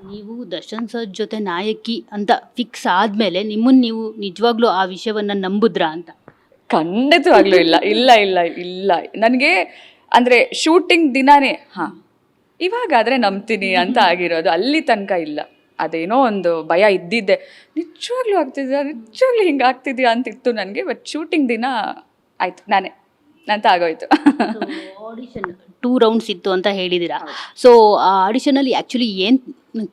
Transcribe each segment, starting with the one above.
ನೀವು ದರ್ಶನ್ ಸರ್ ಜೊತೆ ನಾಯಕಿ ಅಂತ ಫಿಕ್ಸ್ ಆದ್ಮೇಲೆ ನಿಮ್ಮನ್ನ ನೀವು ನಿಜವಾಗ್ಲೂ ಆ ವಿಷಯವನ್ನ ನಂಬುದ್ರಾ ಅಂತ? ಖಂಡಿತವಾಗ್ಲೂ ಇಲ್ಲ ಇಲ್ಲ ಇಲ್ಲ ಇಲ್ಲ. ನನಗೆ ಅಂದರೆ ಶೂಟಿಂಗ್ ದಿನಾನೇ ಇವಾಗಾದರೆ ನಂಬ್ತೀನಿ ಅಂತ ಆಗಿರೋದು. ಅಲ್ಲಿ ತನಕ ಇಲ್ಲ. ಅದೇನೋ ಒಂದು ಭಯ ಇದ್ದಿದ್ದೆ, ನಿಜವಾಗ್ಲೂ ಆಗ್ತಿದ್ಯಾ, ನಿಜವಾಗ್ಲೂ ಹಿಂಗೆ ಆಗ್ತಿದ್ಯಾ ಅಂತಿತ್ತು ನನಗೆ. ಬಟ್ ಶೂಟಿಂಗ್ ದಿನ ಆಯ್ತು ನಾನೇ ಅಂತ ಆಗೋಯ್ತು. ಆಡಿಷನ್ 2 ರೌಂಡ್ಸ್ ಇತ್ತು ಅಂತ ಹೇಳಿದ್ದೀರಾ. ಸೊ ಆ ಆಡಿಷನಲ್ಲಿ ಆ್ಯಕ್ಚುಲಿ ಏನು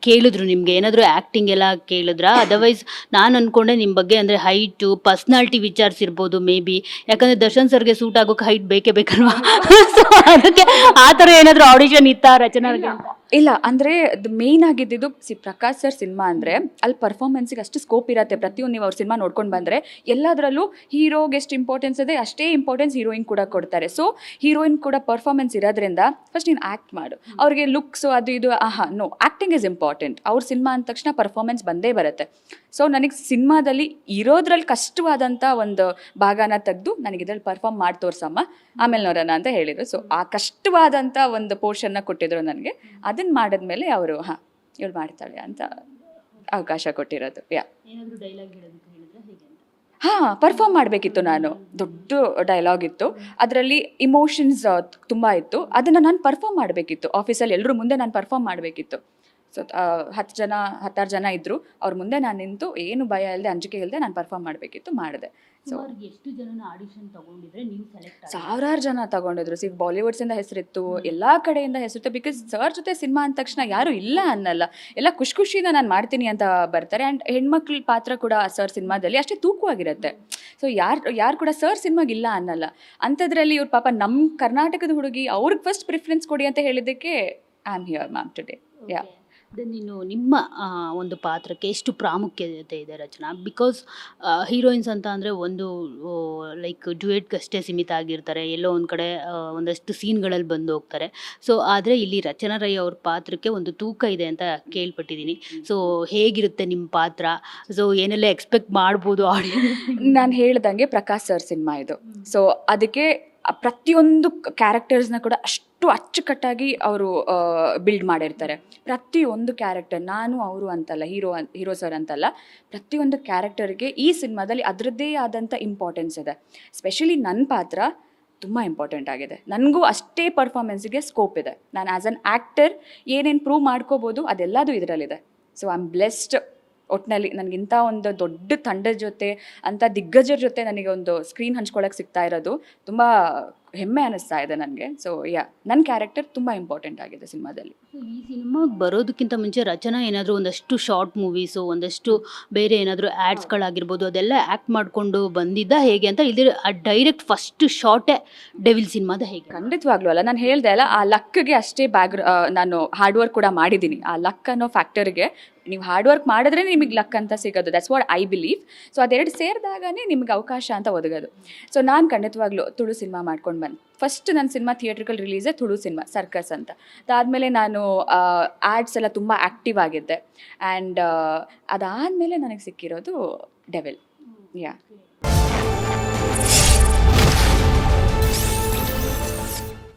ಕೇಳಿದ್ರು ನಿಮಗೆ? ಏನಾದರೂ ಆ್ಯಕ್ಟಿಂಗ್ ಎಲ್ಲ ಕೇಳಿದ್ರಾ? ಅದರ್ವೈಸ್ ನಾನು ಅಂದ್ಕೊಂಡೆ ನಿಮ್ಮ ಬಗ್ಗೆ ಅಂದರೆ ಹೈಟು, ಪರ್ಸ್ನಾಲಿಟಿ ವಿಚಾರಿಸಿರ್ಬೋದು ಮೇ ಬಿ. ಯಾಕಂದರೆ ದರ್ಶನ್ ಸರ್ಗೆ ಸೂಟ್ ಆಗೋಕೆ ಹೈಟ್ ಬೇಕೇ ಬೇಕಲ್ವಾ? ಸೊ ಅದಕ್ಕೆ ಆ ಥರ ಏನಾದರೂ ಆಡಿಷನ್ ಇತ್ತಾ ರಚನಾಗೆ ಅಂತ? ಇಲ್ಲ, ಅಂದರೆ ಅದು ಮೇಯ್ನ್ ಆಗಿದ್ದು ಪ್ರಕಾಶ್ ಸರ್ ಸಿನಿಮಾ ಅಂದರೆ ಅಲ್ಲಿ ಪರ್ಫಾರ್ಮೆನ್ಸಿಗೆ ಅಷ್ಟು ಸ್ಕೋಪ್ ಇರುತ್ತೆ. ಪ್ರತಿಯೊಂದು ನೀವು ಅವ್ರ ಸಿನಿಮಾ ನೋಡ್ಕೊಂಡು ಬಂದರೆ ಎಲ್ಲದರಲ್ಲೂ ಹೀರೋಗೆ ಎಷ್ಟು ಇಂಪಾರ್ಟೆನ್ಸ್ ಇದೆ ಅಷ್ಟೇ ಇಂಪಾರ್ಟೆನ್ಸ್ ಹೀರೋಯಿನ್ ಕೂಡ ಕೊಡ್ತಾರೆ. ಸೊ ಹೀರೋಯಿನ್ ಕೂಡ ಪರ್ಫಾರ್ಮೆನ್ಸ್ ಇರೋದ್ರಿಂದ ಫಸ್ಟ್ ನೀನು ಆ್ಯಕ್ಟ್ ಮಾಡು. ಅವ್ರಿಗೆ ಲುಕ್ಸು ಅದು ಇದು ನೋ, ಆ್ಯಕ್ಟಿಂಗ್ ಇಸ್ ಇಂಪಾರ್ಟೆಂಟ್. ಅವ್ರ ಸಿನಿಮಾ ಅಂದ ತಕ್ಷಣ ಪರ್ಫಾರ್ಮೆನ್ಸ್ ಬಂದೇ ಬರುತ್ತೆ. ಸೊ ನನಗೆ ಸಿನಿಮಾದಲ್ಲಿ ಇರೋದ್ರಲ್ಲಿ ಕಷ್ಟವಾದಂಥ ಒಂದು ಭಾಗನ ತೆಗೆದು ನನಗೆ ಇದ್ರಲ್ಲಿ ಪರ್ಫಾರ್ಮ್ ಮಾಡಿ ತೋರ್ಸಮ್ಮ, ಆಮೇಲೆ ನೋಡೋಣ ಅಂತ ಹೇಳಿದರು. ಸೊ ಆ ಕಷ್ಟವಾದಂಥ ಒಂದು ಪೋರ್ಷನ್ನ ಕೊಟ್ಟಿದ್ರು ನನಗೆ. ಅದನ್ನು ಮಾಡಿದ್ಮೇಲೆ ಅವರು ಇವಳು ಮಾಡ್ತಾಳೆ ಅಂತ ಅವಕಾಶ ಕೊಟ್ಟಿರೋದು. ಪರ್ಫಾರ್ಮ್ ಮಾಡಬೇಕಿತ್ತು ನಾನು. ದೊಡ್ಡ ಡೈಲಾಗ್ ಇತ್ತು, ಅದರಲ್ಲಿ ಇಮೋಷನ್ಸ್ ತುಂಬ ಇತ್ತು. ಅದನ್ನು ನಾನು ಪರ್ಫಾರ್ಮ್ ಮಾಡಬೇಕಿತ್ತು. ಆಫೀಸಲ್ಲಿ ಎಲ್ಲರೂ ಮುಂದೆ ನಾನು ಪರ್ಫಾರ್ಮ್ ಮಾಡಬೇಕಿತ್ತು. ಸೊ 16 ಜನ ಇದ್ದರು. ಅವ್ರ ಮುಂದೆ ನಾನು ನಿಂತು ಏನು ಭಯ ಇಲ್ಲದೆ ಅಂಜಿಕೆ ಇಲ್ಲದೆ ನಾನು ಪರ್ಫಾರ್ಮ್ ಮಾಡಬೇಕಿತ್ತು, ಮಾಡಿದೆ. ಸೊ ಎಷ್ಟು ಜನ ಆಡಿಷನ್ ತಗೊಂಡಿದ್ರೆ ನೀವು ಸೆಲೆಕ್ಟ್? ಸಾವಿರಾರು ಜನ ತಗೊಂಡಿದ್ರು. ಬಾಲಿವುಡ್ಸಿಂದ ಹೆಸರಿತ್ತು, ಎಲ್ಲ ಕಡೆಯಿಂದ ಹೆಸರಿತ್ತು. ಬಿಕಾಸ್ ಸರ್ ಜೊತೆ ಸಿನಿಮಾ ಅಂದ ತಕ್ಷಣ ಯಾರು ಇಲ್ಲ ಅನ್ನಲ್ಲ, ಎಲ್ಲ ಖುಷಿಯಿಂದ ನಾನು ಮಾಡ್ತೀನಿ ಅಂತ ಬರ್ತಾರೆ. ಆ್ಯಂಡ್ ಹೆಣ್ಮಕ್ಳ ಪಾತ್ರ ಕೂಡ ಸರ್ ಸಿನಿಮಾದಲ್ಲಿ ಅಷ್ಟೇ ತೂಕವಾಗಿರುತ್ತೆ. ಸೊ ಯಾರು ಕೂಡ ಸರ್ ಸಿನಿಮಾಗೆ ಇಲ್ಲ ಅನ್ನಲ್ಲ. ಅಂಥದ್ರಲ್ಲಿ ಇವ್ರ ಪಾಪ ನಮ್ಮ ಕರ್ನಾಟಕದ ಹುಡುಗಿ, ಅವ್ರಿಗೆ ಫಸ್ಟ್ ಪ್ರಿಫರೆನ್ಸ್ ಕೊಡಿ ಅಂತ ಹೇಳಿದ್ದಕ್ಕೆ I am here ma'am today. Yeah. ನೀನು ನಿಮ್ಮ ಒಂದು ಪಾತ್ರಕ್ಕೆ ಎಷ್ಟು ಪ್ರಾಮುಖ್ಯತೆ ಇದೆ ರಚನಾ? ಬಿಕಾಸ್ ಹೀರೋಯಿನ್ಸ್ ಅಂತ ಅಂದರೆ ಒಂದು ಲೈಕ್ ಡ್ಯುಯೆಟ್ಗಷ್ಟೇ ಸೀಮಿತ ಆಗಿರ್ತಾರೆ, ಎಲ್ಲೋ ಒಂದು ಕಡೆ ಒಂದಷ್ಟು ಸೀನ್ಗಳಲ್ಲಿ ಬಂದು ಹೋಗ್ತಾರೆ. ಸೊ ಆದರೆ ಇಲ್ಲಿ ರಚನಾ ರೈ ಅವ್ರ ಪಾತ್ರಕ್ಕೆ ಒಂದು ತೂಕ ಇದೆ ಅಂತ ಕೇಳ್ಪಟ್ಟಿದ್ದೀನಿ. ಸೊ ಹೇಗಿರುತ್ತೆ ನಿಮ್ಮ ಪಾತ್ರ? ಸೊ ಏನೆಲ್ಲ ಎಕ್ಸ್ಪೆಕ್ಟ್ ಮಾಡ್ಬೋದು ಆಡಿಯನ್ಸ್? ನಾನು ಹೇಳ್ದಂಗೆ ಪ್ರಕಾಶ್ ಸರ್ ಸಿನಿಮಾ ಇದು. ಸೊ ಅದಕ್ಕೆ ಪ್ರತಿಯೊಂದು ಕ್ಯಾರೆಕ್ಟರ್ಸ್ನ ಕೂಡ ಅಷ್ಟು ಅಚ್ಚುಕಟ್ಟಾಗಿ ಅವರು ಬಿಲ್ಡ್ ಮಾಡಿರ್ತಾರೆ. ಪ್ರತಿಯೊಂದು ಕ್ಯಾರೆಕ್ಟರ್, ನಾನು ಅವರು ಅಂತಲ್ಲ, ಹೀರೋ ಸರ್ ಅಂತಲ್ಲ, ಪ್ರತಿಯೊಂದು ಕ್ಯಾರೆಕ್ಟರ್ಗೆ ಈ ಸಿನಿಮಾದಲ್ಲಿ ಅದರದ್ದೇ ಆದಂಥ ಇಂಪಾರ್ಟೆನ್ಸ್ ಇದೆ. ಸ್ಪೆಷಲಿ ನನ್ನ ಪಾತ್ರ ತುಂಬ ಇಂಪಾರ್ಟೆಂಟ್ ಆಗಿದೆ. ನನಗೂ ಅಷ್ಟೇ ಪರ್ಫಾರ್ಮೆನ್ಸಿಗೆ ಸ್ಕೋಪ್ ಇದೆ. ನಾನು ಆ್ಯಸ್ ಅನ್ ಆ್ಯಕ್ಟರ್ ಏನೇನು ಪ್ರೂವ್ ಮಾಡ್ಕೋಬೋದು ಅದೆಲ್ಲದೂ ಇದರಲ್ಲಿದೆ. So I am blessed. ಒಟ್ಟಿನಲ್ಲಿ ನನಗಿಂಥ ಒಂದು ದೊಡ್ಡ ತಂಡದ ಜೊತೆ, ಅಂಥ ದಿಗ್ಗಜರ ಜೊತೆ ನನಗೆ ಒಂದು ಸ್ಕ್ರೀನ್ ಹಂಚ್ಕೊಳ್ಳೋಕೆ ಸಿಗ್ತಾ ಇರೋದು ತುಂಬ ಹೆಮ್ಮೆ ಅನ್ನಿಸ್ತಾ ಇದೆ ನನಗೆ. ಸೊ ನನ್ನ ಕ್ಯಾರೆಕ್ಟರ್ ತುಂಬ ಇಂಪಾರ್ಟೆಂಟ್ ಆಗಿದೆ ಸಿನಿಮಾದಲ್ಲಿ. ಈ ಸಿನಿಮಾಗೆ ಬರೋದಕ್ಕಿಂತ ಮುಂಚೆ ರಚನಾ ಏನಾದರೂ ಒಂದಷ್ಟು ಶಾರ್ಟ್ ಮೂವೀಸು, ಒಂದಷ್ಟು ಬೇರೆ ಏನಾದರೂ ಆ್ಯಡ್ಸ್ಗಳಾಗಿರ್ಬೋದು, ಅದೆಲ್ಲ ಆ್ಯಕ್ಟ್ ಮಾಡಿಕೊಂಡು ಬಂದಿದ್ದ ಹೇಗೆ ಅಂತ ಇಲ್ದಿರ ಡೈರೆಕ್ಟ್ ಫಸ್ಟ್ ಶಾರ್ಟೇ ಡೆವಿಲ್ ಸಿನಿಮಾದ ಹೇಗೆ? ಖಂಡಿತವಾಗ್ಲೂ ಅಲ್ಲ. ನಾನು ಹೇಳ್ದೆ ಅಲ್ಲ, ಆ ಲಕ್ಗೆ ಅಷ್ಟೇ ನಾನು ಹಾರ್ಡ್ ವರ್ಕ್ ಕೂಡ ಮಾಡಿದ್ದೀನಿ. ಆ ಲಕ್ ಅನ್ನೋ ಫ್ಯಾಕ್ಟರ್ಗೆ ನೀವು ಹಾರ್ಡ್ ವರ್ಕ್ ಮಾಡಿದ್ರೆ ನಿಮಗೆ ಲಕ್ ಅಂತ ಸಿಗೋದು. That's what I believe. So ಅದೆರಡು ಸೇರಿದಾಗನೇ ನಿಮ್ಗೆ ಅವಕಾಶ ಅಂತ ಒದಗೋದು. ಸೊ ನಾನು ಖಂಡಿತವಾಗ್ಲೂ ತುಳು ಸಿನಿಮಾ ಮಾಡ್ಕೊಂಡು ಬಂದು ಫಸ್ಟ್ ನನ್ನ ಸಿನಿಮಾ ಥಿಯೇಟ್ರಿಕಲ್ ರಿಲೀಸೇ ತುಳು ಸಿನಿಮಾ, ಸರ್ಕಸ್ ಅಂತ. ಅದಾದಮೇಲೆ ನಾನು ಆ್ಯಡ್ಸ್ ಎಲ್ಲ ತುಂಬ ಆ್ಯಕ್ಟಿವ್ ಆಗಿದ್ದೆ. ಆ್ಯಂಡ್ ಅದಾದಮೇಲೆ ನನಗೆ ಸಿಕ್ಕಿರೋದು ಡೆವಿಲ್. ಯಾ.